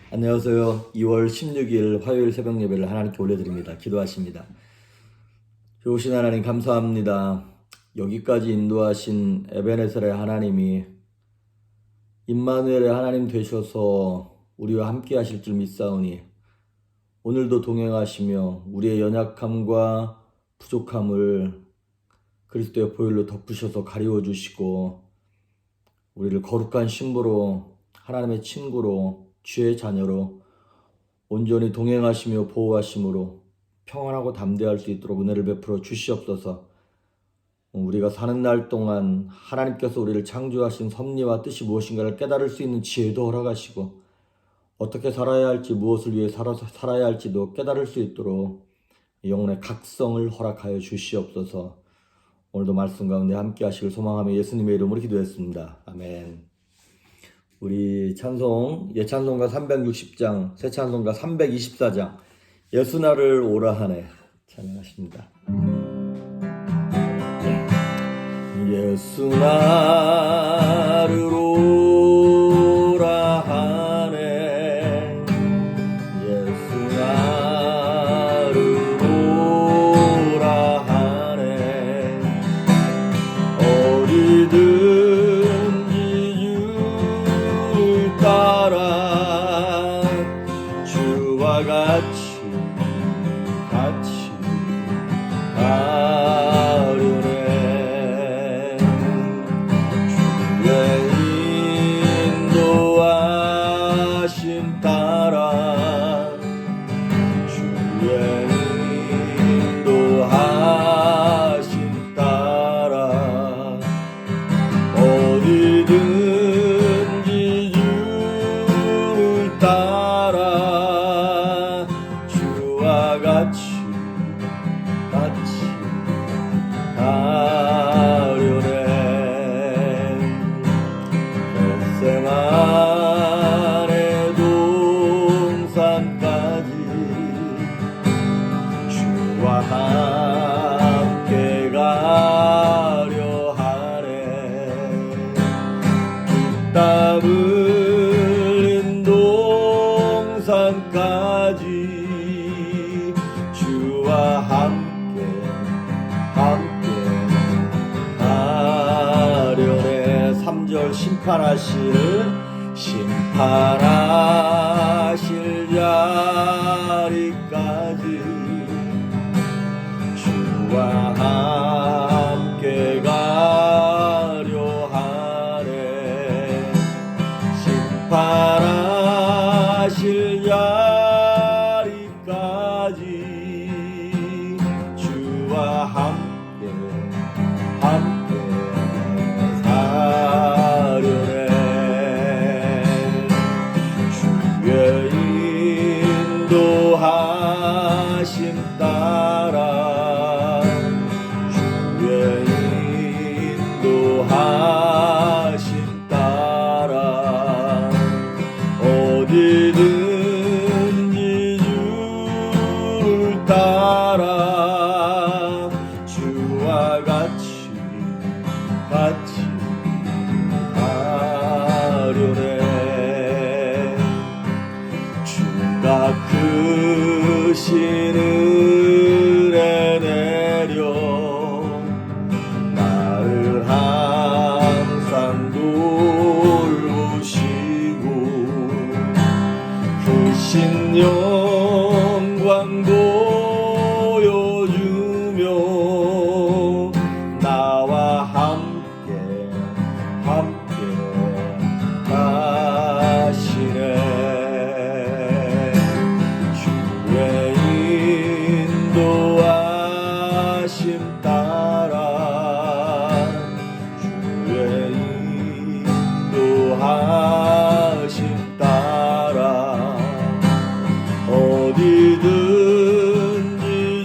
안녕하세요. 2월 16일 화요일 새벽 예배를 하나님께 올려드립니다. 기도하십니다. 좋으신 하나님 감사합니다. 여기까지 인도하신 에베네셀의 하나님이 임마누엘의 하나님 되셔서 우리와 함께 하실 줄 믿사오니 오늘도 동행하시며 우리의 연약함과 부족함을 그리스도의 보혈로 덮으셔서 가리워 주시고 우리를 거룩한 신부로 하나님의 친구로 주의 자녀로 온전히 동행하시며 보호하심으로 평안하고 담대할 수 있도록 은혜를 베풀어 주시옵소서. 우리가 사는 날 동안 하나님께서 우리를 창조하신 섭리와 뜻이 무엇인가를 깨달을 수 있는 지혜도 허락하시고 어떻게 살아야 할지 무엇을 위해 살아야 할지도 깨달을 수 있도록 영혼의 각성을 허락하여 주시옵소서. 오늘도 말씀 가운데 함께 하시길 소망하며 예수님의 이름으로 기도했습니다. 아멘. 우리 찬송, 예찬송가 360장, 새찬송가 324장, 예수나를 오라 하네 찬양하십니다. 예수나를 오라 하네, 예수나를 오라 하네, 어디든지 따라 주와 같이 가려네. 주의 인도하심 따라, 주의 인도하심 따라 어디든지 주를 따라 주와 같이 가려네. 겟세마네 동산까지 주와 함께 가려 하네. 땀 흘린 동산까지 주와 함께 가려네. 3절 심판하실 자리까지 주와 함께 가려 하네. 심판하실 자리까지 주와 함께 가려네. 주의 인도하심 따라, 주의 인도하심 따라 어디든지 주를 따라 주와 같이 가려네. 주가 크신 은혜 내려 나를 항상 돌보시고 크신 영광 보여주며 나와 함께 가시네. 주의 인도하심 따라, 주의 인도하심 따라 어디든지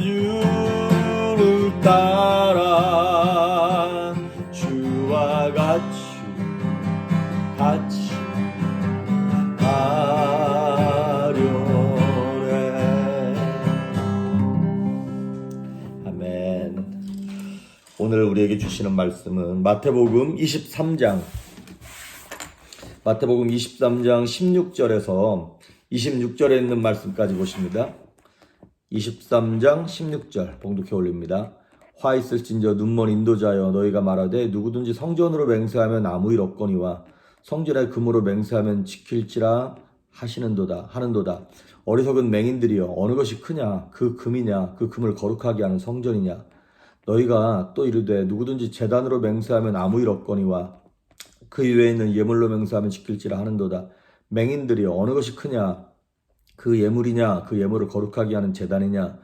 주를 따라 주와 같이 가려네. 아멘. 오늘 우리에게 주시는 말씀은 마태복음 23장 16절에서 26절에 있는 말씀까지 보십니다. 23장 16절 봉독해 올립니다. 화 있을진저 눈먼 인도자여 너희가 말하되 누구든지 성전으로 맹세하면 아무 일 없거니와 성전에 금으로 맹세하면 지킬지라 하는도다. 어리석은 맹인들이여 어느 것이 크냐 그 금이냐 그 금을 거룩하게 하는 성전이냐. 너희가 또 이르되 누구든지 제단으로 맹세하면 아무 일 없거니와 그 이외에 있는 예물로 맹세하면 지킬지라 하는도다. 맹인들이여 어느 것이 크냐 그 예물이냐 그 예물을 거룩하게 하는 제단이냐.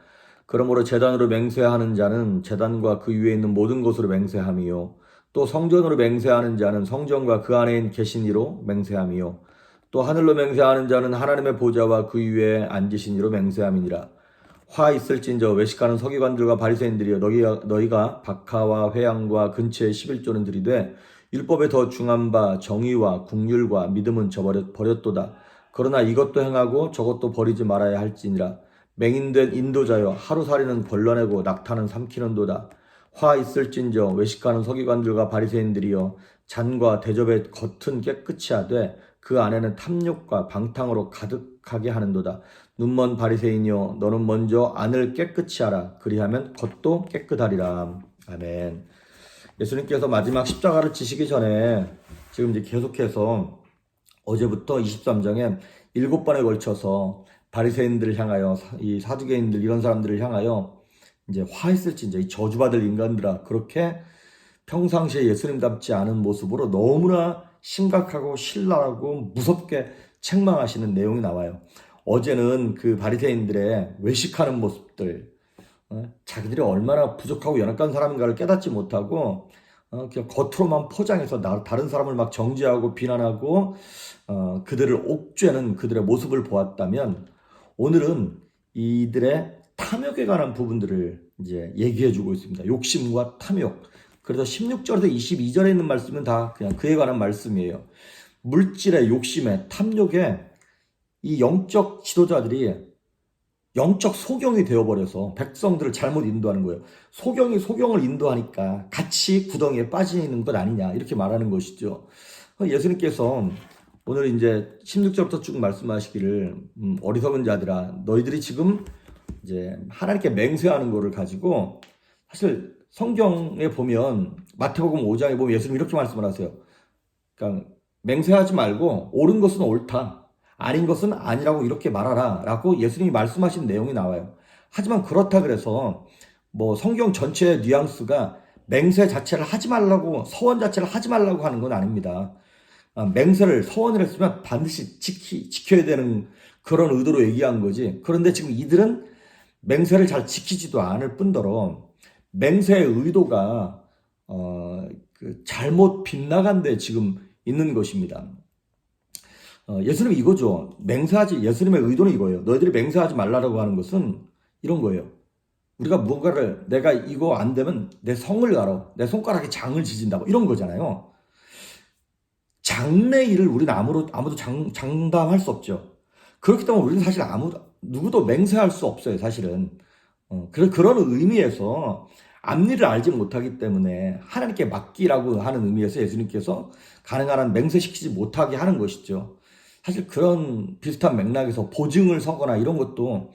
그러므로 제단으로 맹세하는 자는 제단과 그 위에 있는 모든 것으로 맹세함이요 또 성전으로 맹세하는 자는 성전과 그 안에 계신 이로 맹세함이요 또 하늘로 맹세하는 자는 하나님의 보좌와 그 위에 앉으신 이로 맹세함이니라. 화 있을진저 외식하는 서기관들과 바리새인들이여 너희가 박하와 회양과 근처에 11조는 들이되 율법에 더 중한 바 정의와 국률과 믿음은 버렸도다. 그러나 이것도 행하고 저것도 버리지 말아야 할지니라. 맹인된 인도자여 하루살이는 걸러내고 낙타는 삼키는도다. 화 있을진저 외식하는 서기관들과 바리새인들이여 잔과 대접의 겉은 깨끗이 하되 그 안에는 탐욕과 방탕으로 가득하게 하는도다. 눈먼 바리새인이여 너는 먼저 안을 깨끗이 하라. 그리하면 겉도 깨끗하리라. 아멘. 예수님께서 마지막 십자가를 지시기 전에 지금 이제 계속해서 어제부터 23장에 7번에 걸쳐서 바리새인들을 향하여 이 사두개인들 이런 사람들을 향하여 이제 화했을진저 이 저주받을 인간들아 그렇게 평상시에 예수님답지 않은 모습으로 너무나 심각하고 신랄하고 무섭게 책망하시는 내용이 나와요. 어제는 그 바리새인들의 외식하는 모습들, 자기들이 얼마나 부족하고 연약한 사람인가를 깨닫지 못하고 그냥 겉으로만 포장해서 다른 사람을 막 정죄하고 비난하고 그들을 옥죄는 그들의 모습을 보았다면, 오늘은 이들의 탐욕에 관한 부분들을 이제 얘기해주고 있습니다. 욕심과 탐욕. 그래서 16절에서 22절에 있는 말씀은 다 그냥 그에 관한 말씀이에요. 물질의 욕심에 탐욕에 이 영적 지도자들이 영적 소경이 되어버려서 백성들을 잘못 인도하는 거예요. 소경이 소경을 인도하니까 같이 구덩이에 빠지는 것 아니냐 이렇게 말하는 것이죠. 예수님께서 오늘 이제 16절부터 쭉 말씀하시기를 어리석은 자들아 너희들이 지금 이제 하나님께 맹세하는 거를 가지고, 사실 성경에 보면 마태복음 5장에 보면 예수님 이렇게 말씀을 하세요. 그러니까 맹세하지 말고 옳은 것은 옳다, 아닌 것은 아니라고 이렇게 말하라 라고 예수님이 말씀하신 내용이 나와요. 하지만 그렇다 그래서 뭐 성경 전체의 뉘앙스가 맹세 자체를 하지 말라고, 서원 자체를 하지 말라고 하는 건 아닙니다. 맹세를 서원을 했으면 반드시 지켜야 되는 그런 의도로 얘기한 거지. 그런데 지금 이들은 맹세를 잘 지키지도 않을 뿐더러 맹세의 의도가 잘못 빗나간 데 지금 있는 것입니다. 예수님이 이거죠. 예수님의 의도는 이거예요. 너희들이 맹세하지 말라고 하는 것은 이런 거예요. 우리가 무언가를, 내가 이거 안 되면 내 성을 갈아, 내 손가락에 장을 지진다, 이런 거잖아요. 장래 일을 우리는 아무도 장담할 수 없죠. 그렇기 때문에 우리는 사실 누구도 맹세할 수 없어요, 사실은. 그런 의미에서 앞일을 알지 못하기 때문에 하나님께 맡기라고 하는 의미에서 예수님께서 가능한 한 맹세시키지 못하게 하는 것이죠. 사실 그런 비슷한 맥락에서 보증을 서거나 이런 것도,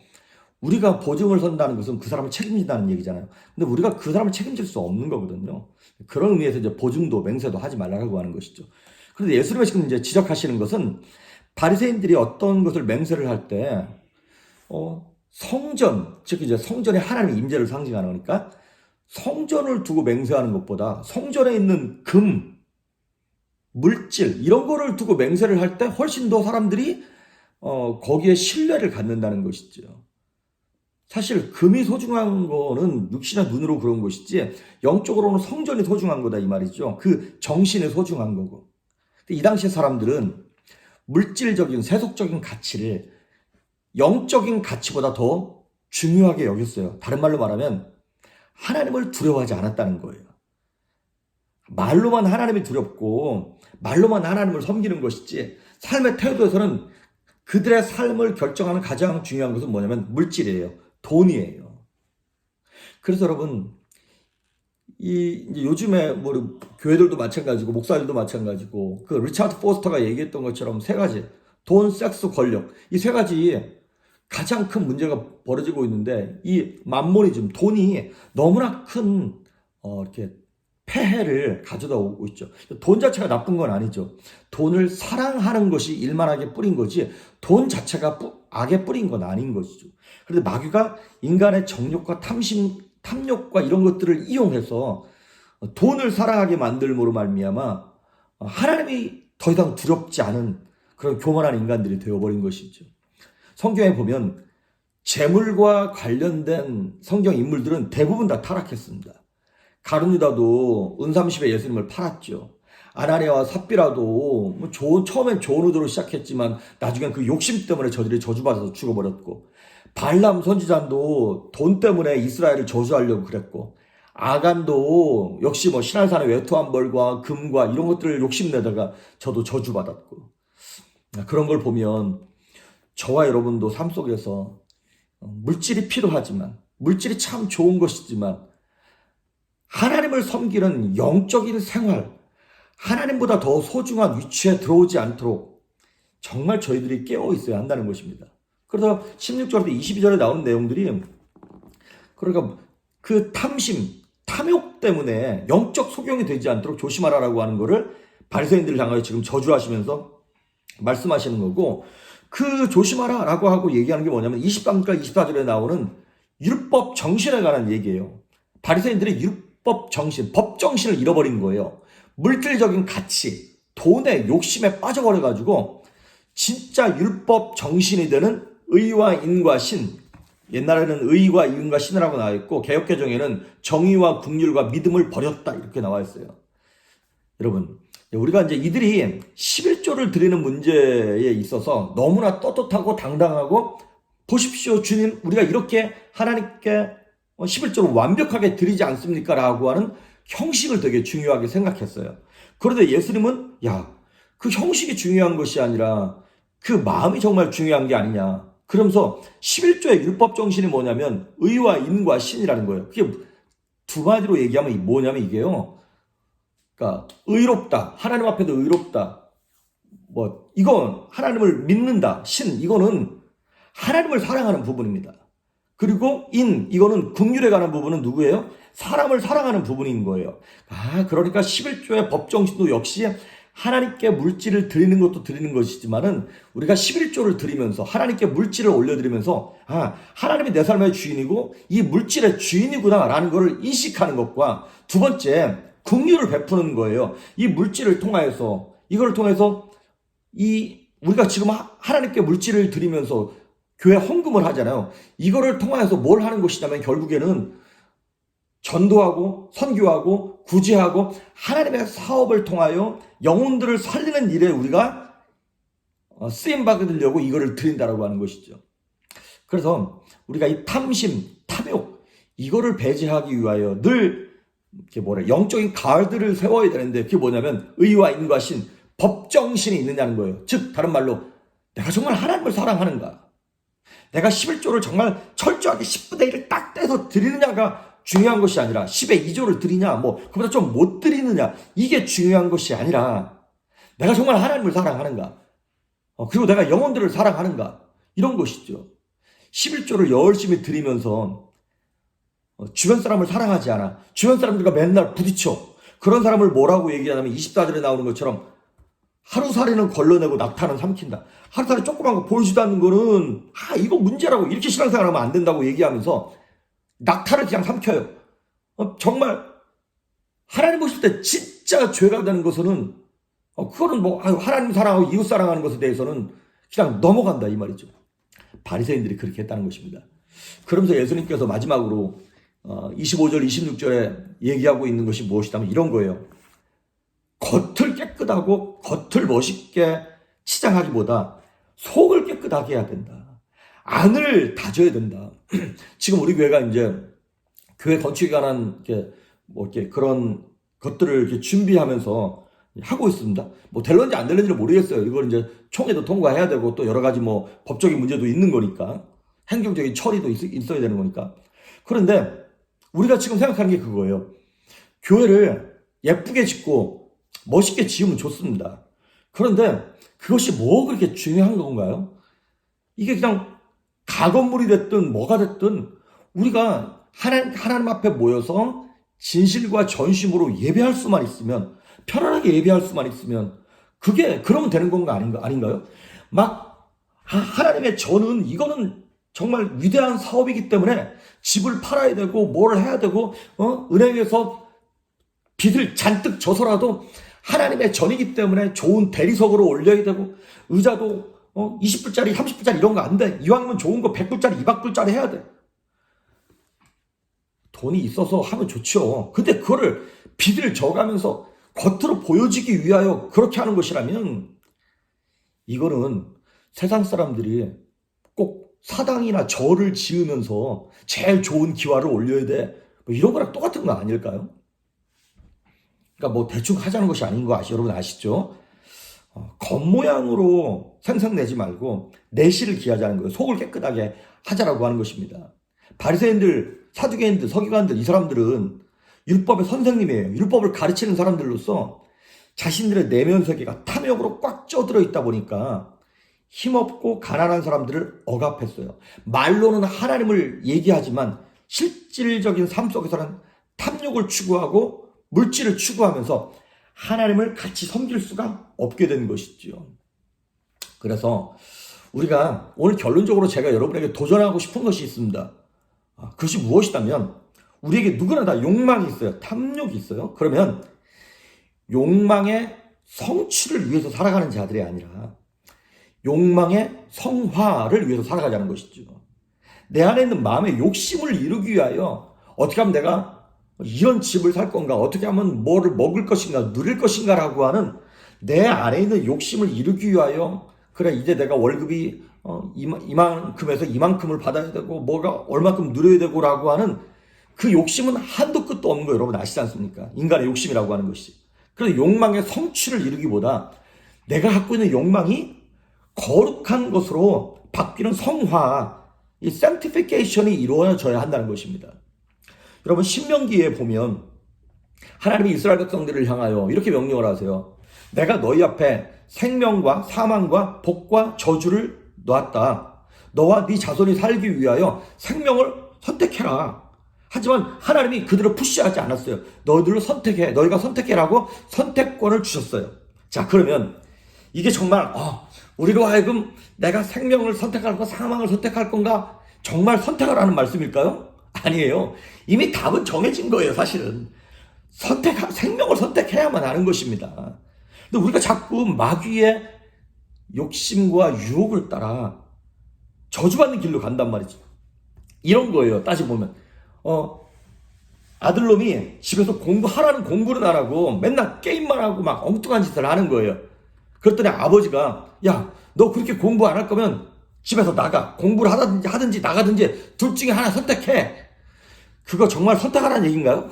우리가 보증을 선다는 것은 그 사람을 책임진다는 얘기잖아요. 근데 우리가 그 사람을 책임질 수 없는 거거든요. 그런 의미에서 이제 보증도 맹세도 하지 말라고 하는 것이죠. 그런데 예수님이 지금 이제 지적하시는 것은 바리새인들이 어떤 것을 맹세를 할 때 성전, 즉 이제 성전에 하나님의 임재를 상징하는 거니까 성전을 두고 맹세하는 것보다 성전에 있는 금, 물질 이런 거를 두고 맹세를 할 때 훨씬 더 사람들이 거기에 신뢰를 갖는다는 것이죠. 사실 금이 소중한 거는 육신의 눈으로 그런 것이지 영적으로는 성전이 소중한 거다 이 말이죠. 그 정신이 소중한 거고. 이 당시의 사람들은 물질적인 세속적인 가치를 영적인 가치보다 더 중요하게 여겼어요. 다른 말로 말하면 하나님을 두려워하지 않았다는 거예요. 말로만 하나님이 두렵고 말로만 하나님을 섬기는 것이지, 삶의 태도에서는 그들의 삶을 결정하는 가장 중요한 것은 뭐냐면 물질이에요. 돈이에요. 그래서 여러분, 이제 요즘에 뭐 교회들도 마찬가지고 목사들도 마찬가지고 그 리차드 포스터가 얘기했던 것처럼 세 가지, 돈, 섹스, 권력. 이 세 가지 가장 큰 문제가 벌어지고 있는데, 이 맘모니즘, 돈이 너무나 큰 이렇게 폐해를 가져다 오고 있죠. 돈 자체가 나쁜 건 아니죠. 돈을 사랑하는 것이 일만하게 뿌린 거지, 돈 자체가 악에 뿌린 건 아닌 것이죠. 그런데 마귀가 인간의 정욕과 탐심, 탐욕과 이런 것들을 이용해서 돈을 사랑하게 만들므로 말미암아 하나님이 더 이상 두렵지 않은 그런 교만한 인간들이 되어버린 것이죠. 성경에 보면 재물과 관련된 성경 인물들은 대부분 다 타락했습니다. 가룟유다도 은삼십에 예수님을 팔았죠. 아나니아와 삽비라도 처음엔 좋은 의도로 시작했지만 나중엔 그 욕심 때문에 저들이 저주받아서 죽어버렸고, 발람 선지자도 돈 때문에 이스라엘을 저주하려고 그랬고, 아간도 역시 신할산의 외투한 벌과 금과 이런 것들을 욕심내다가 저도 저주받았고, 그런 걸 보면 저와 여러분도 삶 속에서 물질이 필요하지만, 물질이 참 좋은 것이지만, 하나님을 섬기는 영적인 생활, 하나님보다 더 소중한 위치에 들어오지 않도록 정말 저희들이 깨어 있어야 한다는 것입니다. 그래서 16절부터 22절에 나오는 내용들이, 그러니까 그 탐심, 탐욕 때문에 영적 소경이 되지 않도록 조심하라라고 하는 거를 바리새인들을 향하여 지금 저주하시면서 말씀하시는 거고, 그 조심하라라고 하고 얘기하는 게 뭐냐면 23절과 24절에 나오는 율법 정신에 관한 얘기예요. 바리새인들이 율법 정신, 법 정신을 잃어버린 거예요. 물질적인 가치, 돈의 욕심에 빠져버려가지고 진짜 율법 정신이 되는 의와 인과 신, 옛날에는 의와 인과 신이라고 나와 있고 개역개정에는 정의와 긍휼과 믿음을 버렸다 이렇게 나와 있어요. 여러분, 우리가 이제 이들이 11조를 드리는 문제에 있어서 너무나 떳떳하고 당당하고, 보십시오 주님, 우리가 이렇게 하나님께 11조를 완벽하게 드리지 않습니까? 라고 하는 형식을 되게 중요하게 생각했어요. 그런데 예수님은 그 형식이 중요한 것이 아니라 그 마음이 정말 중요한 게 아니냐. 그러면서 11조의 율법 정신이 뭐냐면 의와 인과 신이라는 거예요. 그게 두 가지로 얘기하면 뭐냐면 이게요, 그러니까 의롭다, 하나님 앞에도 의롭다, 이건 하나님을 믿는다, 신, 이거는 하나님을 사랑하는 부분입니다. 그리고 이거는 긍휼에 관한 부분은 누구예요? 사람을 사랑하는 부분인 거예요. 그러니까 11조의 법정신도 역시 하나님께 물질을 드리는 것도 드리는 것이지만은, 우리가 11조를 드리면서 하나님께 물질을 올려드리면서 하나님이 내 삶의 주인이고 이 물질의 주인이구나 라는 것을 인식하는 것과, 두 번째 긍휼을 베푸는 거예요. 이 물질을 통해서, 이걸 통해서 우리가 지금 하나님께 물질을 드리면서 교회 헌금을 하잖아요. 이거를 통해서 뭘 하는 것이냐면 결국에는 전도하고 선교하고 구제하고 하나님의 사업을 통하여 영혼들을 살리는 일에 우리가 쓰임받으려고 이거를 드린다라고 하는 것이죠. 그래서 우리가 이 탐심, 탐욕, 이거를 배제하기 위하여 늘 영적인 가드를 세워야 되는데, 그게 뭐냐면 의와 인과 신, 법정신이 있느냐는 거예요. 즉 다른 말로 내가 정말 하나님을 사랑하는가, 내가 11조를 정말 철저하게 10분의 1을 딱 떼서 드리느냐가 중요한 것이 아니라, 10의 2조를 드리냐, 그보다 좀 못 드리느냐, 이게 중요한 것이 아니라 내가 정말 하나님을 사랑하는가, 그리고 내가 영혼들을 사랑하는가, 이런 것이죠. 11조를 열심히 드리면서 주변 사람을 사랑하지 않아, 주변 사람들과 맨날 부딪혀, 그런 사람을 뭐라고 얘기하냐면 24절에 나오는 것처럼 하루살이는 걸러내고 낙타는 삼킨다. 하루살이 조그만 거 보이지도 않는 거는 이거 문제라고, 이렇게 신앙생활하면 안 된다고 얘기하면서 낙타를 그냥 삼켜요. 정말 하나님 보실 때 진짜 죄가 되는 것은 그거는 하나님 사랑하고 이웃 사랑하는 것에 대해서는 그냥 넘어간다 이 말이죠. 바리새인들이 그렇게 했다는 것입니다. 그러면서 예수님께서 마지막으로 25절 26절에 얘기하고 있는 것이 무엇이냐면 이런 거예요. 겉을 깨끗하고 겉을 멋있게 치장하기보다 속을 깨끗하게 해야 된다. 안을 다져야 된다. 지금 우리 교회가 이제 교회 건축에 관한 그런 것들을 이렇게 준비하면서 하고 있습니다. 될런지 안 될런지는 모르겠어요. 이걸 이제 총회도 통과해야 되고 또 여러 가지 법적인 문제도 있는 거니까, 행정적인 처리도 있어야 되는 거니까. 그런데 우리가 지금 생각하는 게 그거예요. 교회를 예쁘게 짓고 멋있게 지으면 좋습니다. 그런데 그것이 뭐 그렇게 중요한 건가요? 이게 그냥 가건물이 됐든 뭐가 됐든 우리가 하나님 앞에 모여서 진실과 전심으로 예배할 수만 있으면, 편안하게 예배할 수만 있으면 그러면 되는 건가 아닌가요? 하나님의 저는 이거는 정말 위대한 사업이기 때문에 집을 팔아야 되고 뭘 해야 되고 은행에서 빚을 잔뜩 져서라도 하나님의 전이기 때문에 좋은 대리석으로 올려야 되고, 의자도 20불짜리 30불짜리 이런 거 안 돼. 이왕이면 좋은 거 100불짜리 200불짜리 해야 돼. 돈이 있어서 하면 좋죠. 근데 그거를 빚을 져가면서 겉으로 보여지기 위하여 그렇게 하는 것이라면, 이거는 세상 사람들이 꼭 사당이나 절을 지으면서 제일 좋은 기와를 올려야 돼, 뭐 이런 거랑 똑같은 거 아닐까요? 그러니까 뭐 대충 하자는 것이 아닌 거 여러분 아시죠? 겉모양으로 생색내지 말고 내실을 기하자는 거예요. 속을 깨끗하게 하자라고 하는 것입니다. 바리새인들, 사두개인들, 서기관들, 이 사람들은 율법의 선생님이에요. 율법을 가르치는 사람들로서 자신들의 내면 세계가 탐욕으로 꽉 쪄들어 있다 보니까 힘없고 가난한 사람들을 억압했어요. 말로는 하나님을 얘기하지만 실질적인 삶 속에서는 탐욕을 추구하고 물질을 추구하면서 하나님을 같이 섬길 수가 없게 된 것이죠. 그래서 우리가 오늘 결론적으로 제가 여러분에게 도전하고 싶은 것이 있습니다. 그것이 무엇이냐면, 우리에게 누구나 다 욕망이 있어요. 탐욕이 있어요. 그러면 욕망의 성취를 위해서 살아가는 자들이 아니라 욕망의 성화를 위해서 살아가자는 것이죠. 내 안에 있는 마음의 욕심을 이루기 위하여 어떻게 하면 내가 이런 집을 살 건가, 어떻게 하면 뭐를 먹을 것인가, 누릴 것인가라고 하는 내 안에 있는 욕심을 이루기 위하여, 그래 이제 내가 월급이 이만큼에서 이만큼을 받아야 되고 뭐가 얼마큼 누려야 되고 라고 하는 그 욕심은 한도 끝도 없는 거 여러분 아시지 않습니까? 인간의 욕심이라고 하는 것이. 그래서 욕망의 성취를 이루기보다 내가 갖고 있는 욕망이 거룩한 것으로 바뀌는 성화, 이 sanctification이 이루어져야 한다는 것입니다. 여러분 신명기에 보면 하나님이 이스라엘 백성들을 향하여 이렇게 명령을 하세요. 내가 너희 앞에 생명과 사망과 복과 저주를 놓았다. 너와 네 자손이 살기 위하여 생명을 선택해라. 하지만 하나님이 그들을 푸시하지 않았어요. 너희들을 선택해. 너희가 선택해라고 선택권을 주셨어요. 자, 그러면 이게 정말 우리로 하여금 내가 생명을 선택할 건가 사망을 선택할 건가 정말 선택하라는 말씀일까요? 아니에요. 이미 답은 정해진 거예요, 사실은. 생명을 선택해야만 하는 것입니다. 근데 우리가 자꾸 마귀의 욕심과 유혹을 따라 저주받는 길로 간단 말이죠. 이런 거예요, 따져보면. 아들놈이 집에서 공부하라는 공부를 안 하고 맨날 게임만 하고 막 엉뚱한 짓을 하는 거예요. 그랬더니 아버지가, 야, 너 그렇게 공부 안 할 거면 집에서 나가. 공부를 하든지 나가든지 둘 중에 하나 선택해. 그거 정말 선택하라는 얘기인가요?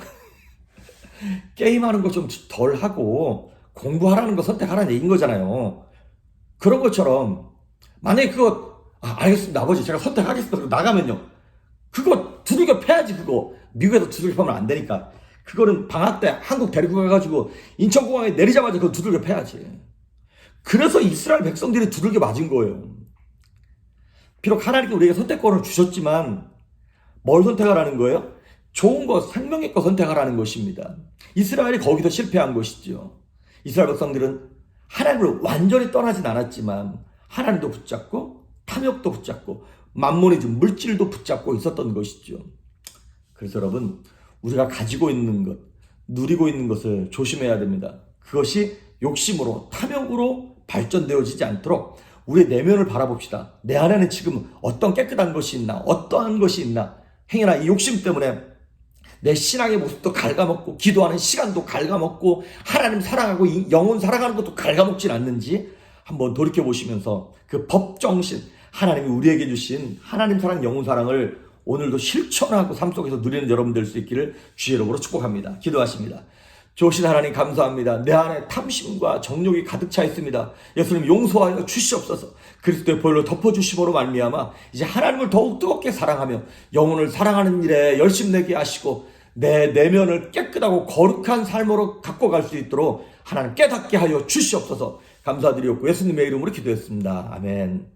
게임하는 거 좀 덜 하고 공부하라는 거 선택하라는 얘기인 거잖아요. 그런 것처럼 만약에 그거 알겠습니다 아버지 제가 선택하겠습니다 그리고 나가면요, 그거 두들겨 패야지. 그거 미국에서 두들겨 패면 안 되니까 그거는 방학 때 한국 데리고 가가지고 인천공항에 내리자마자 그거 두들겨 패야지. 그래서 이스라엘 백성들이 두들겨 맞은 거예요. 비록 하나님께 우리에게 선택권을 주셨지만 뭘 선택하라는 거예요? 좋은 것, 생명의 것 선택하라는 것입니다. 이스라엘이 거기서 실패한 것이죠. 이스라엘 백성들은 하나님을 완전히 떠나진 않았지만 하나님도 붙잡고 탐욕도 붙잡고 만몬이즘 물질도 붙잡고 있었던 것이죠. 그래서 여러분, 우리가 가지고 있는 것, 누리고 있는 것을 조심해야 됩니다. 그것이 욕심으로 탐욕으로 발전되어지지 않도록 우리의 내면을 바라봅시다. 내 안에는 지금 어떤 깨끗한 것이 있나, 어떠한 것이 있나. 행여나 이 욕심 때문에 내 신앙의 모습도 갉아먹고 기도하는 시간도 갉아먹고 하나님 사랑하고 영혼 사랑하는 것도 갉아먹진 않는지 한번 돌이켜보시면서 그 법정신, 하나님이 우리에게 주신 하나님 사랑, 영혼 사랑을 오늘도 실천하고 삶 속에서 누리는 여러분 될 수 있기를 주의 이름으로 축복합니다. 기도하십니다. 좋으신 하나님 감사합니다. 내 안에 탐심과 정욕이 가득 차 있습니다. 예수님 용서하여 주시옵소서. 그리스도의 보혈로 덮어주심으로 말미암아 이제 하나님을 더욱 뜨겁게 사랑하며 영혼을 사랑하는 일에 열심내게 하시고 내 내면을 깨끗하고 거룩한 삶으로 갖고 갈 수 있도록 하나님 깨닫게 하여 주시옵소서. 감사드리었고 예수님의 이름으로 기도했습니다. 아멘.